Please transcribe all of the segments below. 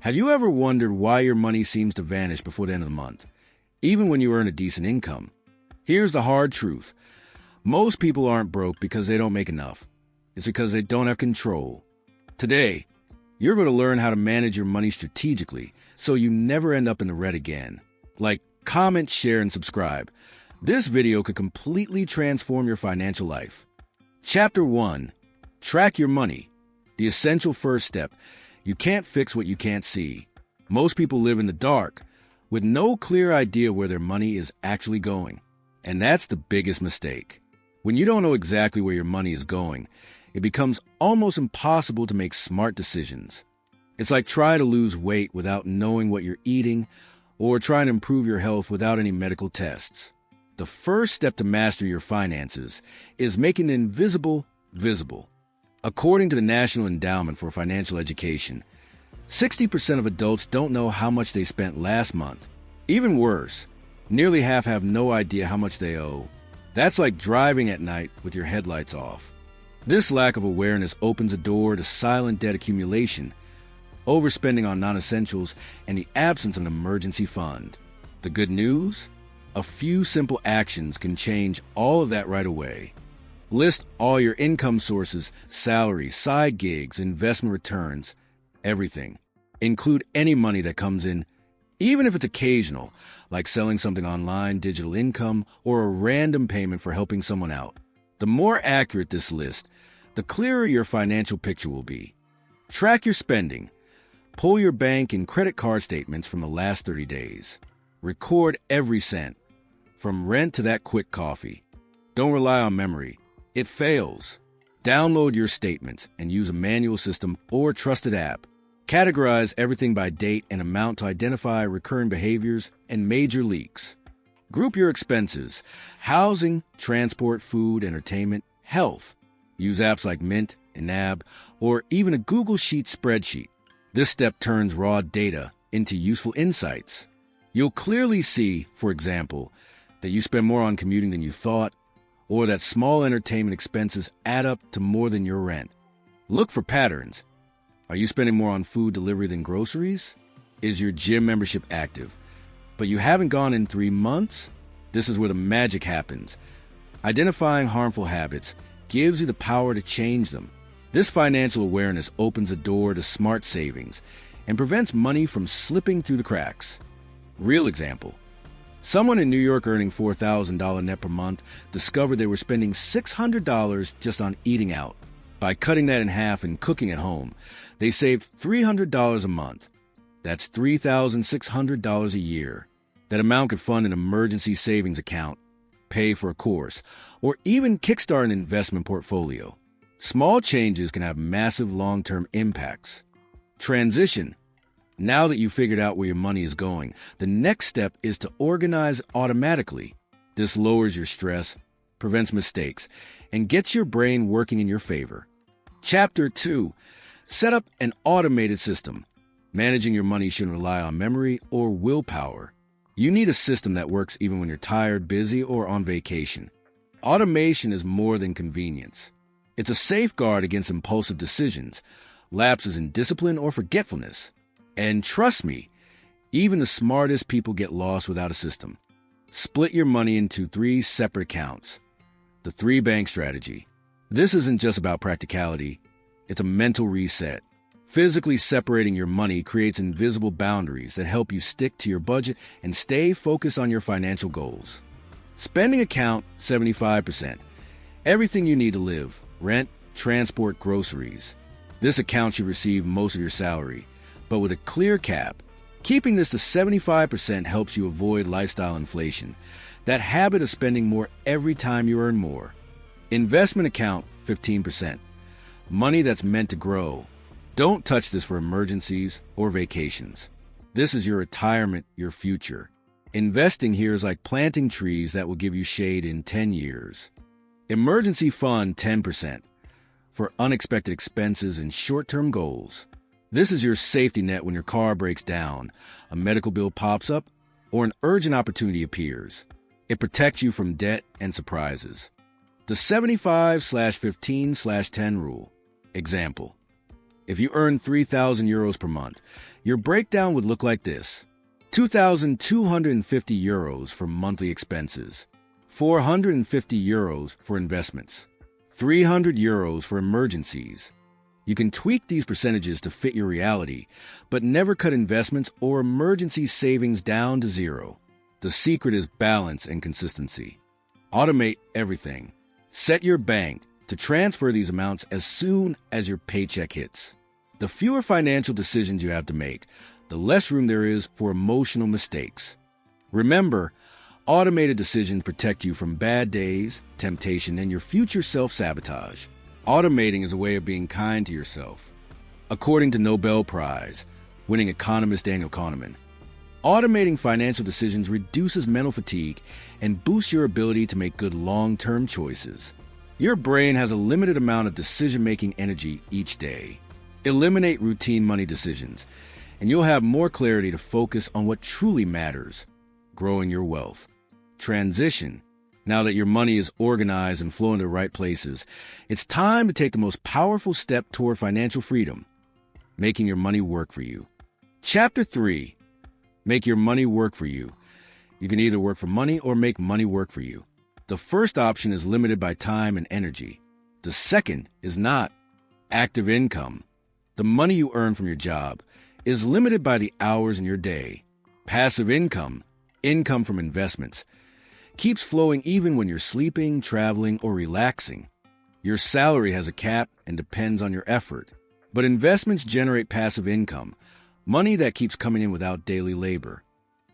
Have you ever wondered why your money seems to vanish before the end of the month, even when you earn a decent income? Here's the hard truth. Most people aren't broke because they don't make enough. It's because they don't have control. Today, you're going to learn how to manage your money strategically so you never end up in the red again. Like, comment, share, and subscribe. This video could completely transform your financial life. Chapter 1. Track your money. The essential first step. You can't fix what you can't see. Most people live in the dark with no clear idea where their money is actually going. And that's the biggest mistake. When you don't know exactly where your money is going, it becomes almost impossible to make smart decisions. It's like trying to lose weight without knowing what you're eating, or trying to improve your health without any medical tests. The first step to master your finances is making the invisible visible. According to the National Endowment for Financial Education, 60% of adults don't know how much they spent last month. Even worse, nearly half have no idea how much they owe. That's like driving at night with your headlights off. This lack of awareness opens a door to silent debt accumulation, overspending on non-essentials, and the absence of an emergency fund. The good news? A few simple actions can change all of that right away. List all your income sources, salary, side gigs, investment returns, everything. Include any money that comes in, even if it's occasional, like selling something online, digital income, or a random payment for helping someone out. The more accurate this list, the clearer your financial picture will be. Track your spending. Pull your bank and credit card statements from the last 30 days. Record every cent, from rent to that quick coffee. Don't rely on memory. It fails. Download your statements and use a manual system or trusted app. Categorize everything by date and amount to identify recurring behaviors and major leaks. Group your expenses: housing, transport, food, entertainment, health. Use apps like Mint, NAB, or even a Google Sheet spreadsheet. This step turns raw data into useful insights. You'll clearly see, for example, that you spend more on commuting than you thought, or that small entertainment expenses add up to more than your rent. Look for patterns. Are you spending more on food delivery than groceries? Is your gym membership active, but you haven't gone in 3 months? This is where the magic happens. Identifying harmful habits gives you the power to change them. This financial awareness opens a door to smart savings and prevents money from slipping through the cracks. Real example. Someone in New York earning $4,000 net per month discovered they were spending $600 just on eating out. By cutting that in half and cooking at home, they saved $300 a month. That's $3,600 a year. That amount could fund an emergency savings account, pay for a course, or even kickstart an investment portfolio. Small changes can have massive long-term impacts. Transition. Now that you've figured out where your money is going, the next step is to organize automatically. This lowers your stress, prevents mistakes, and gets your brain working in your favor. Chapter 2. Set up an automated system. Managing your money shouldn't rely on memory or willpower. You need a system that works even when you're tired, busy, or on vacation. Automation is more than convenience. It's a safeguard against impulsive decisions, lapses in discipline, or forgetfulness. And trust me, even the smartest people get lost without a system. Split your money into 3 separate accounts. The 3-bank strategy. This isn't just about practicality. It's a mental reset. Physically separating your money creates invisible boundaries that help you stick to your budget and stay focused on your financial goals. Spending account, 75%. Everything you need to live: rent, transport, groceries. This account should receive most of your salary, but with a clear cap. Keeping this to 75% helps you avoid lifestyle inflation, that habit of spending more every time you earn more. Investment account, 15%. Money that's meant to grow. Don't touch this for emergencies or vacations. This is your retirement, your future. Investing here is like planting trees that will give you shade in 10 years. Emergency fund, 10%. For unexpected expenses and short-term goals. This is your safety net when your car breaks down, a medical bill pops up, or an urgent opportunity appears. It protects you from debt and surprises. The 75/15/10 rule. Example. If you earn 3,000 euros per month, your breakdown would look like this: 2,250 euros for monthly expenses, 450 euros for investments, 300 euros for emergencies. You can tweak these percentages to fit your reality, but never cut investments or emergency savings down to zero. The secret is balance and consistency. Automate everything. Set your bank to transfer these amounts as soon as your paycheck hits. The fewer financial decisions you have to make, the less room there is for emotional mistakes. Remember, automated decisions protect you from bad days, temptation, and your future self-sabotage. Automating is a way of being kind to yourself. According to Nobel Prize winning economist Daniel Kahneman, automating financial decisions reduces mental fatigue and boosts your ability to make good long-term choices. Your brain has a limited amount of decision-making energy each day. Eliminate routine money decisions, and you'll have more clarity to focus on what truly matters: growing your wealth. Transition. Now that your money is organized and flowing to the right places, it's time to take the most powerful step toward financial freedom: making your money work for you. Chapter 3. Make your money work for you. You can either work for money or make money work for you. The first option is limited by time and energy. The second is not. Active income. The money you earn from your job is limited by the hours in your day. Passive income, income from investments, keeps flowing even when you're sleeping, traveling, or relaxing. Your salary has a cap and depends on your effort. But investments generate passive income, money that keeps coming in without daily labor.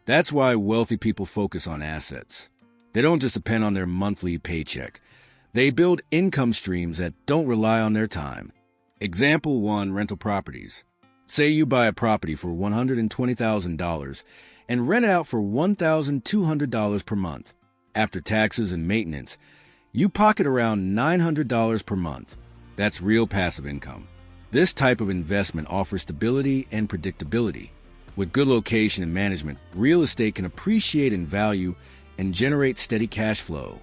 That's why wealthy people focus on assets. They don't just depend on their monthly paycheck. They build income streams that don't rely on their time. Example 1, rental properties. Say you buy a property for $120,000 and rent it out for $1,200 per month. After taxes and maintenance, you pocket around $900 per month. That's real passive income. This type of investment offers stability and predictability. With good location and management, real estate can appreciate in value and generate steady cash flow.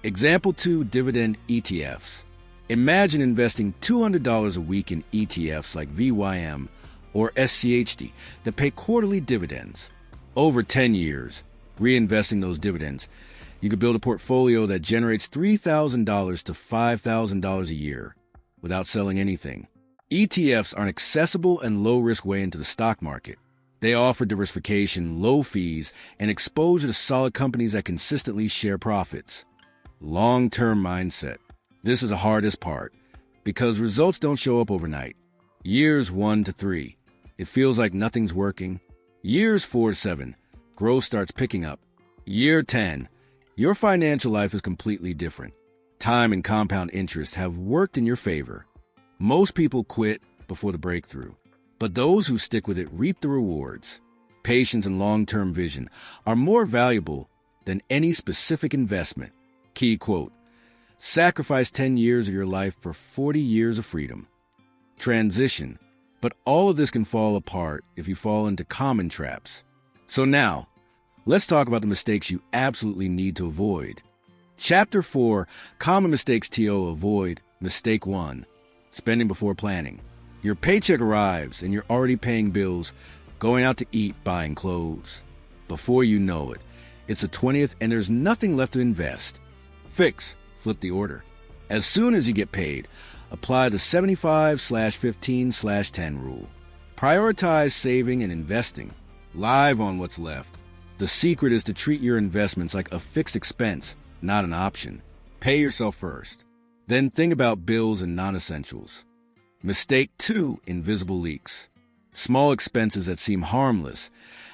Example 2, dividend ETFs. Imagine investing $200 a week in ETFs like VYM or SCHD that pay quarterly dividends. Over 10 years, reinvesting those dividends, you could build a portfolio that generates $3,000 to $5,000 a year without selling anything. ETFs are an accessible and low-risk way into the stock market. They offer diversification, low fees, and exposure to solid companies that consistently share profits. Long-term mindset. This is the hardest part, because results don't show up overnight. Years 1 to 3, it feels like nothing's working. Years 4 to 7, growth starts picking up. Year 10, your financial life is completely different. Time and compound interest have worked in your favor. Most people quit before the breakthrough, but those who stick with it reap the rewards. Patience and long-term vision are more valuable than any specific investment. Key quote: sacrifice 10 years of your life for 40 years of freedom. Transition. But all of this can fall apart if you fall into common traps. So now, let's talk about the mistakes you absolutely need to avoid. Chapter 4, Common Mistakes to Avoid. Mistake 1, spending before planning. Your paycheck arrives and you're already paying bills, going out to eat, buying clothes. Before you know it, it's the 20th and there's nothing left to invest. Fix. Flip the order. As soon as you get paid, apply the 75/15/10 rule. Prioritize saving and investing. Live on what's left. The secret is to treat your investments like a fixed expense, not an option. Pay yourself first. Then think about bills and non-essentials. Mistake 2, invisible leaks. Small expenses that seem harmless.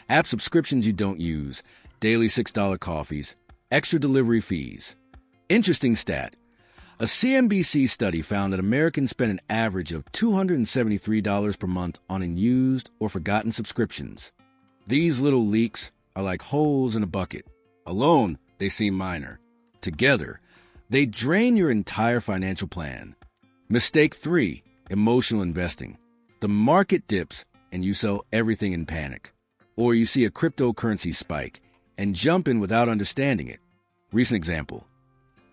App subscriptions you don't use. Daily $6 coffees. Extra delivery fees. Interesting stat. A CNBC study found that Americans spend an average of $273 per month on unused or forgotten subscriptions. These little leaks are like holes in a bucket. Alone, they seem minor. Together, they drain your entire financial plan. Mistake 3, emotional investing. The market dips and you sell everything in panic. Or you see a cryptocurrency spike and jump in without understanding it. Recent example.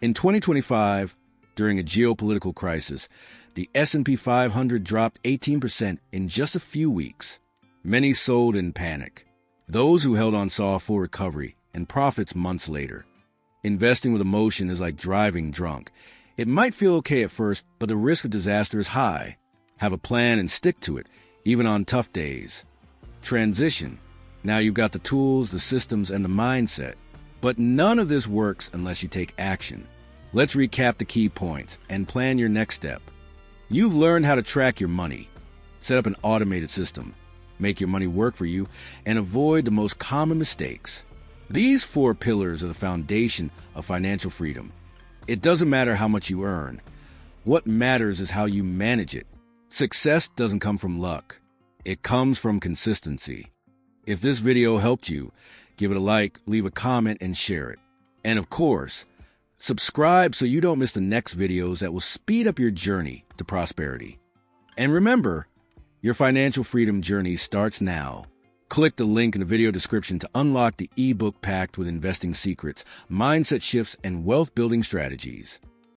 In 2025, During a geopolitical crisis, the S&P 500 dropped 18% in just a few weeks. Many sold in panic. Those who held on saw a full recovery and profits months later. Investing with emotion is like driving drunk. It might feel okay at first, but the risk of disaster is high. Have a plan and stick to it, even on tough days. Transition. Now you've got the tools, the systems, and the mindset. But none of this works unless you take action. Let's recap the key points and plan your next step. You've learned how to track your money, set up an automated system, make your money work for you, and avoid the most common mistakes. These 4 pillars are the foundation of financial freedom. It doesn't matter how much you earn. What matters is how you manage it. Success doesn't come from luck. It comes from consistency. If this video helped you, give it a like, leave a comment, and share it. And of course, subscribe so you don't miss the next videos that will speed up your journey to prosperity. And remember, your financial freedom journey starts now. Click the link in the video description to unlock the ebook packed with investing secrets, mindset shifts, and wealth building strategies.